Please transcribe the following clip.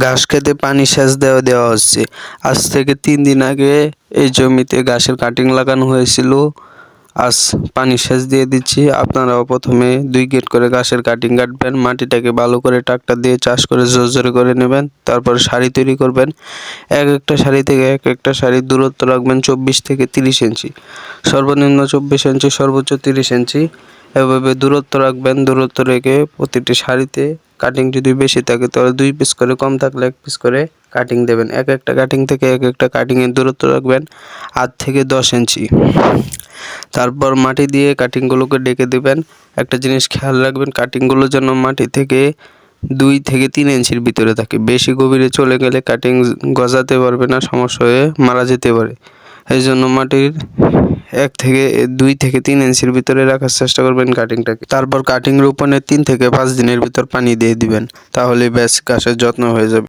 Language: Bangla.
ঘাস খেতে পানি সেচ দেওয়া হচ্ছে। আজ থেকে 3 দিন আগে এই জমিতে ঘাসের কাটিং লাগানো হয়েছিল। আজ পানি সেচ দিয়ে দিচ্ছি। আপনারাও প্রথমে 2 গেট করে ঘাসের কাটিং কাটবেন। মাটিটাকে ভালো করে ট্রাক্টর দিয়ে চাষ করে ঝরঝরে করে নেবেন। তারপর সারি তৈরি করবেন। একটা সারি থেকে একটা সারির দূরত্ব রাখবেন 24 থেকে 30 ইঞ্চি। সর্বনিম্ন 24 ইঞ্চি, সর্বোচ্চ 30 ইঞ্চি। এভাবে দূরত্ব রাখবেন। দূরত্ব রেখে প্রতিটি সারিতে কাটিং যদি বেশি থাকে তাহলে 2 পিস করে, কম থাকলে 1 পিস করে কাটিং দেবেন। একটা কাটিং থেকে একটা কাটিংয়ের দূরত্ব রাখবেন 8 থেকে 10 ইঞ্চি। তারপর মাটি দিয়ে কাটিংগুলোকে ডেকে দেবেন। একটা জিনিস খেয়াল রাখবেন, কাটিংগুলো যেন মাটি থেকে 2 থেকে 3 ইঞ্চির ভিতরে থাকে। বেশি গভীরে চলে গেলে কাটিং গজাতে পারবে না, সমস্যা হয়ে মারা যেতে পারে। এই জন্য মাটির 2 থেকে 3 ইঞ্চির ভিতরে রাখার চেষ্টা করবেন কাটিংটাকে। তারপর কাটিং রোপণের 3 থেকে 5 দিনের ভিতর পানি দিয়ে দিবেন। তাহলে ব্যাস ঘাসের যত্ন হয়ে যাবে।